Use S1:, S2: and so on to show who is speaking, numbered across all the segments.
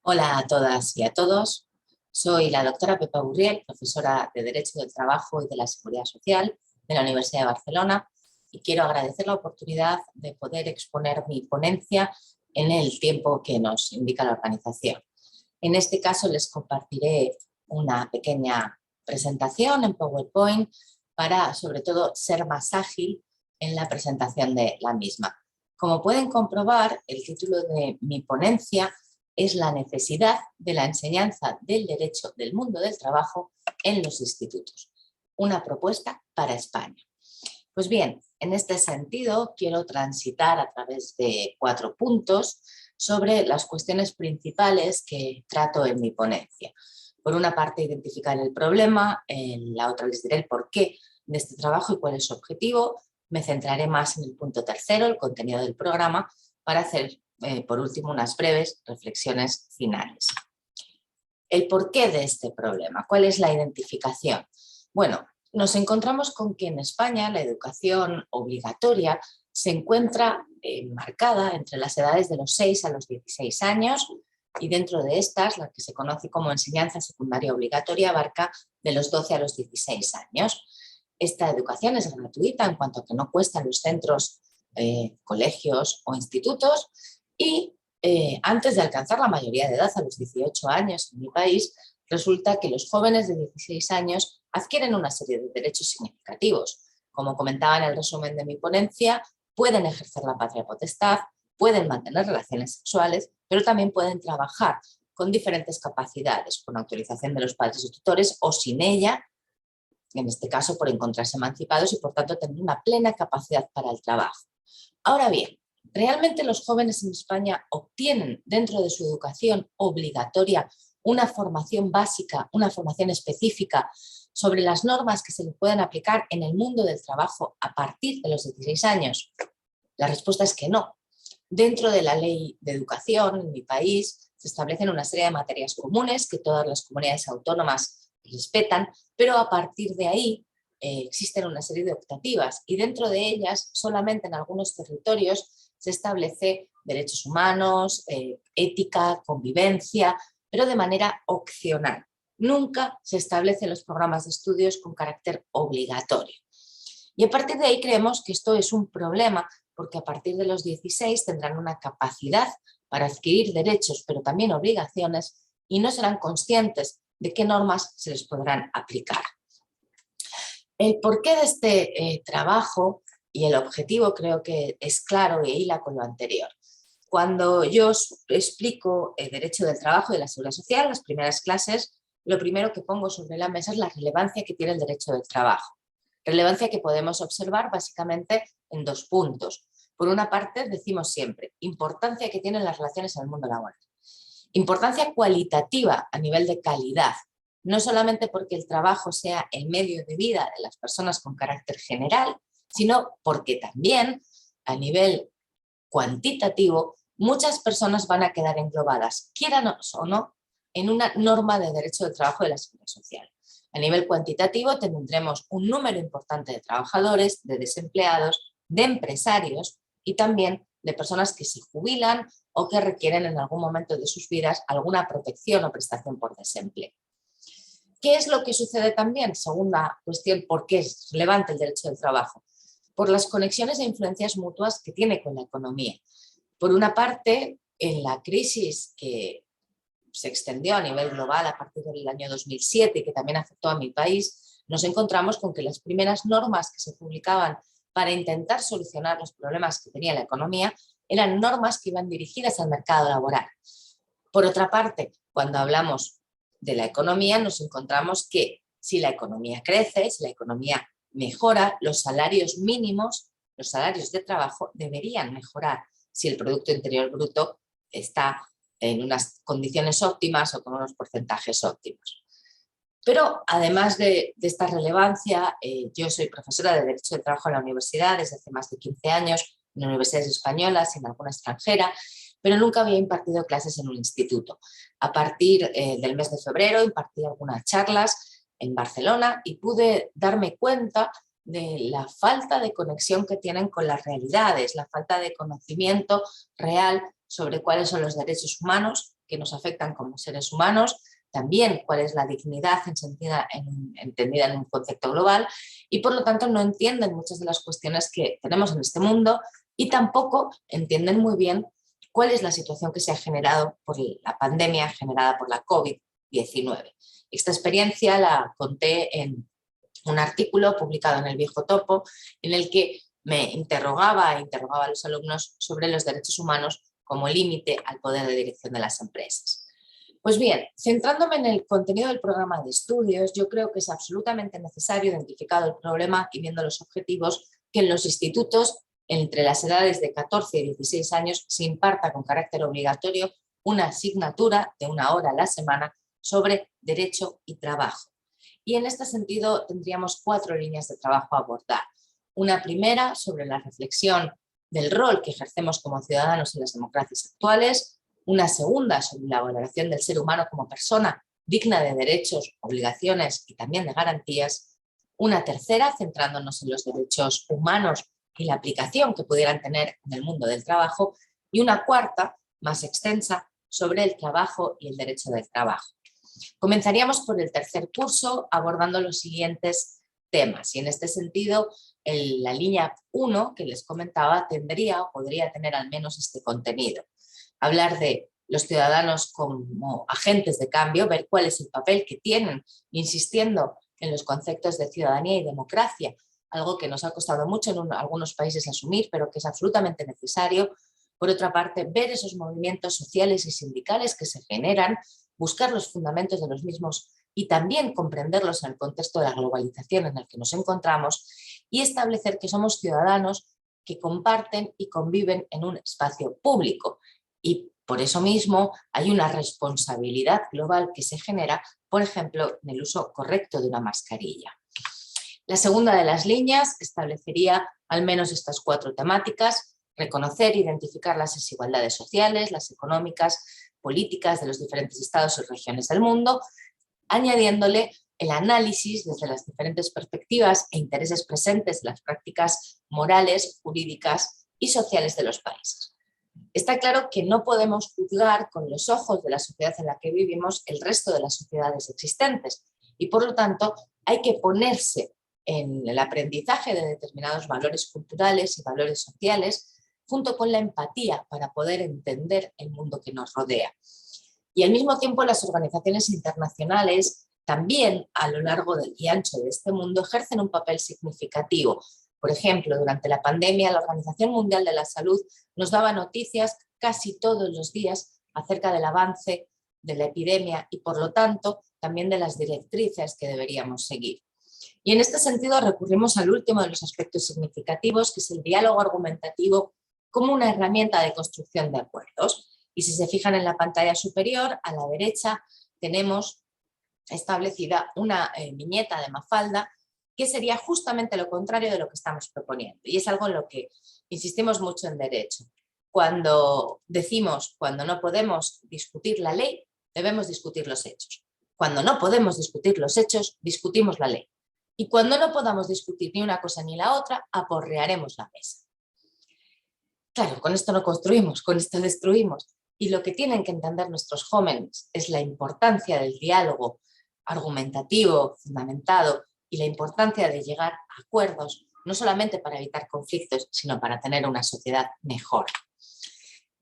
S1: Hola a todas y a todos. Soy la doctora Pepa Burriel, profesora de Derecho del Trabajo y de la Seguridad Social de la Universidad de Barcelona, y quiero agradecer la oportunidad de poder exponer mi ponencia en el tiempo que nos indica la organización. En este caso les compartiré una pequeña presentación en PowerPoint para, sobre todo, ser más ágil en la presentación de la misma. Como pueden comprobar, el título de mi ponencia es la necesidad de la enseñanza del derecho del mundo del trabajo en los institutos. Una propuesta para España. Pues bien, en este sentido quiero transitar a través de 4 puntos sobre las cuestiones principales que trato en mi ponencia. Por una parte, identificar el problema, en la otra les diré el porqué de este trabajo y cuál es su objetivo. Me centraré más en el punto tercero, el contenido del programa, para hacer por último unas breves reflexiones finales. El porqué de este problema, ¿cuál es la identificación? Bueno, nos encontramos con que en España la educación obligatoria se encuentra marcada entre las edades de los 6 a los 16 años y dentro de estas, la que se conoce como enseñanza secundaria obligatoria abarca de los 12 a los 16 años. Esta educación es gratuita en cuanto a que no cuesta en los centros, colegios o institutos y antes de alcanzar la mayoría de edad, a los 18 años en mi país, resulta que los jóvenes de 16 años adquieren una serie de derechos significativos. Como comentaba en el resumen de mi ponencia, pueden ejercer la patria potestad, pueden mantener relaciones sexuales, pero también pueden trabajar con diferentes capacidades, con autorización de los padres y tutores o sin ella, en este caso por encontrarse emancipados y por tanto tener una plena capacidad para el trabajo. Ahora bien, ¿realmente los jóvenes en España obtienen dentro de su educación obligatoria una formación básica, una formación específica sobre las normas que se les pueden aplicar en el mundo del trabajo a partir de los 16 años? La respuesta es que no. Dentro de la ley de educación en mi país se establecen una serie de materias comunes que todas las comunidades autónomas respetan, pero a partir de ahí existen una serie de optativas y dentro de ellas solamente en algunos territorios se establece derechos humanos, ética, convivencia, pero de manera opcional. Nunca se establecen los programas de estudios con carácter obligatorio. Y a partir de ahí creemos que esto es un problema porque a partir de los 16 tendrán una capacidad para adquirir derechos, pero también obligaciones y no serán conscientes de qué normas se les podrán aplicar. El porqué de este trabajo y el objetivo creo que es claro y hila con lo anterior. Cuando yo os explico el derecho del trabajo y de la seguridad social, las primeras clases, lo primero que pongo sobre la mesa es la relevancia que tiene el derecho del trabajo. Relevancia que podemos observar básicamente en 2 puntos. Por una parte, decimos siempre, importancia que tienen las relaciones en el mundo laboral. Importancia cualitativa a nivel de calidad, no solamente porque el trabajo sea el medio de vida de las personas con carácter general, sino porque también a nivel cuantitativo muchas personas van a quedar englobadas, quieran o no, en una norma de derecho del trabajo de la seguridad social. A nivel cuantitativo tendremos un número importante de trabajadores, de desempleados, de empresarios y también de personas que se jubilan o que requieren en algún momento de sus vidas alguna protección o prestación por desempleo. ¿Qué es lo que sucede también? Segunda cuestión, ¿por qué es relevante el derecho del trabajo? Por las conexiones e influencias mutuas que tiene con la economía. Por una parte, en la crisis que se extendió a nivel global a partir del año 2007 y que también afectó a mi país, nos encontramos con que las primeras normas que se publicaban para intentar solucionar los problemas que tenía la economía eran normas que iban dirigidas al mercado laboral. Por otra parte, cuando hablamos de la economía, nos encontramos que si la economía crece, si la economía mejora, los salarios mínimos, los salarios de trabajo deberían mejorar si el Producto Interior Bruto está en unas condiciones óptimas o con unos porcentajes óptimos. Pero además de esta relevancia, yo soy profesora de Derecho del Trabajo en la universidad desde hace más de 15 años, en universidades españolas y en alguna extranjera, pero nunca había impartido clases en un instituto. A partir del mes de febrero impartí algunas charlas en Barcelona y pude darme cuenta de la falta de conexión que tienen con las realidades, la falta de conocimiento real sobre cuáles son los derechos humanos que nos afectan como seres humanos, también cuál es la dignidad entendida en un concepto global, y por lo tanto no entienden muchas de las cuestiones que tenemos en este mundo y tampoco entienden muy bien cuál es la situación que se ha generado por la pandemia generada por la COVID-19. Esta experiencia la conté en un artículo publicado en El Viejo Topo, en el que me interrogaba a los alumnos sobre los derechos humanos como límite al poder de dirección de las empresas. Pues bien, centrándome en el contenido del programa de estudios, yo creo que es absolutamente necesario, identificado el problema y viendo los objetivos, que en los institutos, entre las edades de 14 y 16 años, se imparta con carácter obligatorio una asignatura de 1 hora a la semana sobre derecho y trabajo. Y en este sentido tendríamos 4 líneas de trabajo a abordar. Una primera sobre la reflexión del rol que ejercemos como ciudadanos en las democracias actuales, una segunda sobre la valoración del ser humano como persona digna de derechos, obligaciones y también de garantías, una tercera centrándonos en los derechos humanos y la aplicación que pudieran tener en el mundo del trabajo, y una cuarta, más extensa, sobre el trabajo y el derecho del trabajo. Comenzaríamos por el tercer curso abordando los siguientes temas, y en este sentido la línea 1 que les comentaba tendría o podría tener al menos este contenido. Hablar de los ciudadanos como agentes de cambio, ver cuál es el papel que tienen, insistiendo en los conceptos de ciudadanía y democracia, algo que nos ha costado mucho en algunos países asumir, pero que es absolutamente necesario. Por otra parte, ver esos movimientos sociales y sindicales que se generan, buscar los fundamentos de los mismos y también comprenderlos en el contexto de la globalización en el que nos encontramos, y establecer que somos ciudadanos que comparten y conviven en un espacio público. Y por eso mismo hay una responsabilidad global que se genera, por ejemplo, en el uso correcto de una mascarilla. La segunda de las líneas establecería al menos estas 4 temáticas: reconocer e identificar las desigualdades sociales, las económicas, políticas de los diferentes estados y regiones del mundo, añadiéndole el análisis desde las diferentes perspectivas e intereses presentes de las prácticas morales, jurídicas y sociales de los países. Está claro que no podemos juzgar con los ojos de la sociedad en la que vivimos el resto de las sociedades existentes, y por lo tanto hay que ponerse en el aprendizaje de determinados valores culturales y valores sociales junto con la empatía para poder entender el mundo que nos rodea. Y al mismo tiempo las organizaciones internacionales también a lo largo y ancho de este mundo ejercen un papel significativo. Por ejemplo, durante la pandemia la Organización Mundial de la Salud nos daba noticias casi todos los días acerca del avance de la epidemia y por lo tanto también de las directrices que deberíamos seguir. Y en este sentido recurrimos al último de los aspectos significativos, que es el diálogo argumentativo como una herramienta de construcción de acuerdos. Y si se fijan en la pantalla superior, a la derecha tenemos establecida una viñeta de Mafalda que sería justamente lo contrario de lo que estamos proponiendo. Y es algo en lo que insistimos mucho en derecho. Cuando decimos, cuando no podemos discutir la ley, debemos discutir los hechos. Cuando no podemos discutir los hechos, discutimos la ley. Y cuando no podamos discutir ni una cosa ni la otra, aporrearemos la mesa. Claro, con esto no construimos, con esto destruimos. Y lo que tienen que entender nuestros jóvenes es la importancia del diálogo argumentativo, fundamentado, y la importancia de llegar a acuerdos, no solamente para evitar conflictos, sino para tener una sociedad mejor.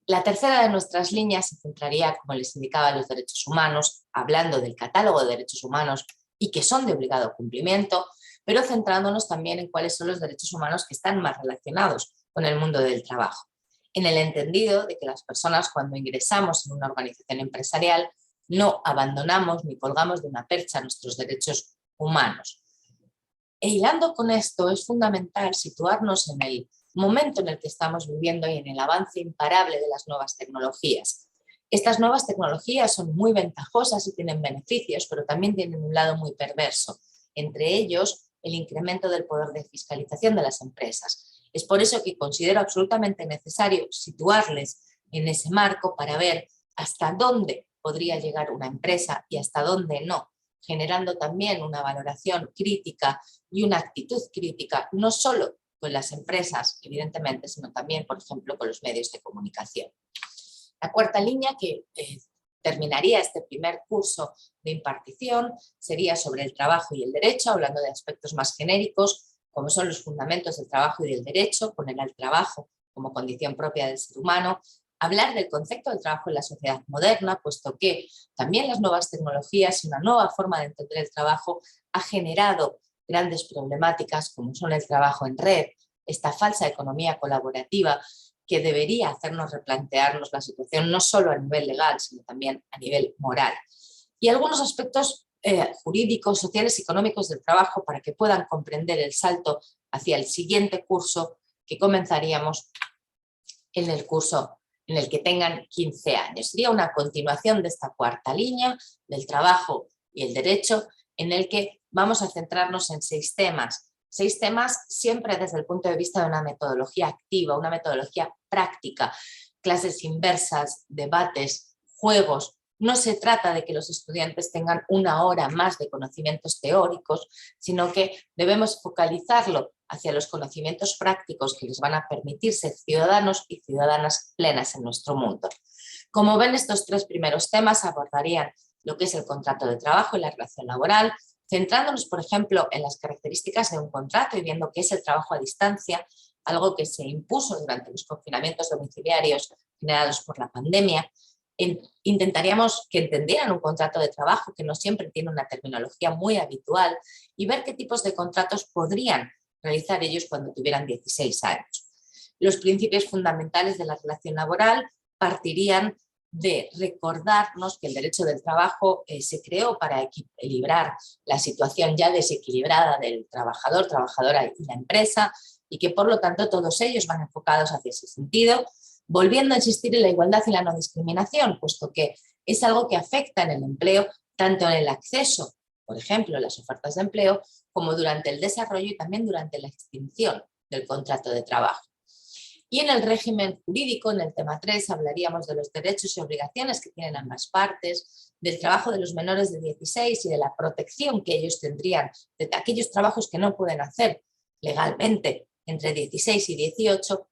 S1: La tercera de nuestras líneas se centraría, como les indicaba, en los derechos humanos, hablando del catálogo de derechos humanos y que son de obligado cumplimiento, pero centrándonos también en cuáles son los derechos humanos que están más relacionados con el mundo del trabajo, en el entendido de que las personas, cuando ingresamos en una organización empresarial, no abandonamos ni colgamos de una percha nuestros derechos humanos. E hilando con esto, es fundamental situarnos en el momento en el que estamos viviendo y en el avance imparable de las nuevas tecnologías. Estas nuevas tecnologías son muy ventajosas y tienen beneficios, pero también tienen un lado muy perverso, entre ellos el incremento del poder de fiscalización de las empresas. Es por eso que considero absolutamente necesario situarles en ese marco para ver hasta dónde podría llegar una empresa y hasta dónde no, generando también una valoración crítica y una actitud crítica, no solo con las empresas, evidentemente, sino también, por ejemplo, con los medios de comunicación. La cuarta línea, que terminaría este primer curso de impartición sería sobre el trabajo y el derecho, hablando de aspectos más genéricos, como son los fundamentos del trabajo y del derecho, poner al trabajo como condición propia del ser humano, hablar del concepto del trabajo en la sociedad moderna, puesto que también las nuevas tecnologías y una nueva forma de entender el trabajo ha generado grandes problemáticas como son el trabajo en red, esta falsa economía colaborativa que debería hacernos replantearnos la situación no solo a nivel legal, sino también a nivel moral. Y algunos aspectos jurídicos, sociales y económicos del trabajo para que puedan comprender el salto hacia el siguiente curso que comenzaríamos en el curso en el que tengan 15 años. Sería una continuación de esta cuarta línea del trabajo y el derecho, en el que vamos a centrarnos en 6 temas. 6 temas siempre desde el punto de vista de una metodología activa, una metodología práctica, clases inversas, debates, juegos. No se trata de que los estudiantes tengan una hora más de conocimientos teóricos, sino que debemos focalizarlo hacia los conocimientos prácticos que les van a permitir ser ciudadanos y ciudadanas plenas en nuestro mundo. Como ven, estos 3 primeros temas abordarían lo que es el contrato de trabajo y la relación laboral, centrándonos, por ejemplo, en las características de un contrato y viendo qué es el trabajo a distancia, algo que se impuso durante los confinamientos domiciliarios generados por la pandemia. Intentaríamos que entendieran un contrato de trabajo que no siempre tiene una terminología muy habitual y ver qué tipos de contratos podrían realizar ellos cuando tuvieran 16 años. Los principios fundamentales de la relación laboral partirían de recordarnos que el derecho del trabajo se creó para equilibrar la situación ya desequilibrada del trabajador, trabajadora y la empresa, y que por lo tanto todos ellos van enfocados hacia ese sentido, volviendo a insistir en la igualdad y la no discriminación, puesto que es algo que afecta en el empleo, tanto en el acceso, por ejemplo, en las ofertas de empleo, como durante el desarrollo y también durante la extinción del contrato de trabajo. Y en el régimen jurídico, en el tema 3, hablaríamos de los derechos y obligaciones que tienen ambas partes, del trabajo de los menores de 16 y de la protección que ellos tendrían de aquellos trabajos que no pueden hacer legalmente entre 16 y 18,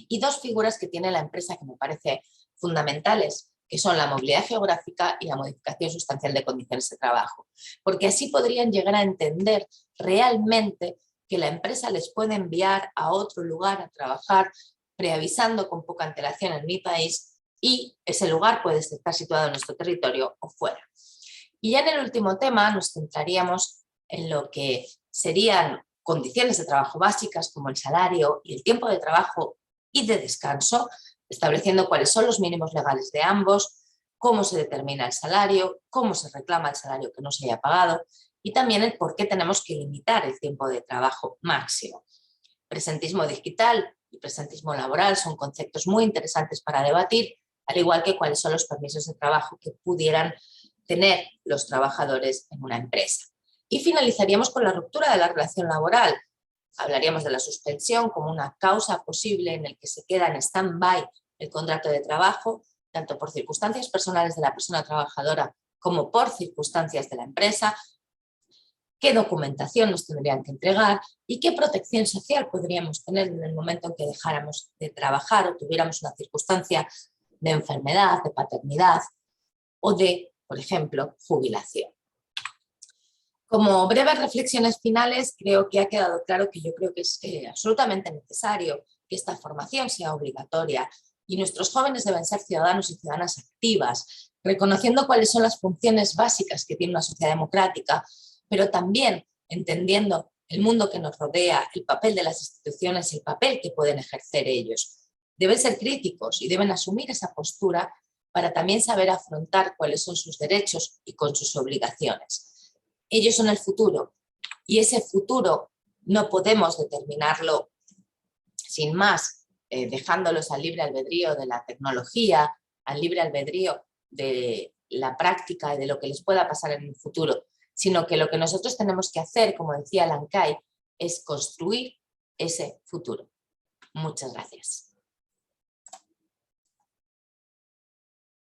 S1: y 2 figuras que tiene la empresa que me parecen fundamentales, que son la movilidad geográfica y la modificación sustancial de condiciones de trabajo, porque así podrían llegar a entender realmente que la empresa les puede enviar a otro lugar a trabajar preavisando con poca antelación en mi país y ese lugar puede estar situado en nuestro territorio o fuera. Y ya en el último tema nos centraríamos en lo que serían condiciones de trabajo básicas como el salario y el tiempo de trabajo y de descanso, estableciendo cuáles son los mínimos legales de ambos, cómo se determina el salario, cómo se reclama el salario que no se haya pagado y también el por qué tenemos que limitar el tiempo de trabajo máximo. Presentismo digital y presentismo laboral son conceptos muy interesantes para debatir, al igual que cuáles son los permisos de trabajo que pudieran tener los trabajadores en una empresa. Y finalizaríamos con la ruptura de la relación laboral. Hablaríamos de la suspensión como una causa posible en el que se queda en stand-by el contrato de trabajo, tanto por circunstancias personales de la persona trabajadora como por circunstancias de la empresa, qué documentación nos tendrían que entregar y qué protección social podríamos tener en el momento en que dejáramos de trabajar o tuviéramos una circunstancia de enfermedad, de paternidad o de, por ejemplo, jubilación. Como breves reflexiones finales, creo que ha quedado claro que yo creo que es absolutamente necesario que esta formación sea obligatoria y nuestros jóvenes deben ser ciudadanos y ciudadanas activas, reconociendo cuáles son las funciones básicas que tiene una sociedad democrática, pero también entendiendo el mundo que nos rodea, el papel de las instituciones, el papel que pueden ejercer ellos. Deben ser críticos y deben asumir esa postura para también saber afrontar cuáles son sus derechos y con sus obligaciones. Ellos son el futuro y ese futuro no podemos determinarlo sin más, dejándolos al libre albedrío de la tecnología, al libre albedrío de la práctica y de lo que les pueda pasar en el futuro, sino que lo que nosotros tenemos que hacer, como decía Lancay, es construir ese futuro. Muchas gracias.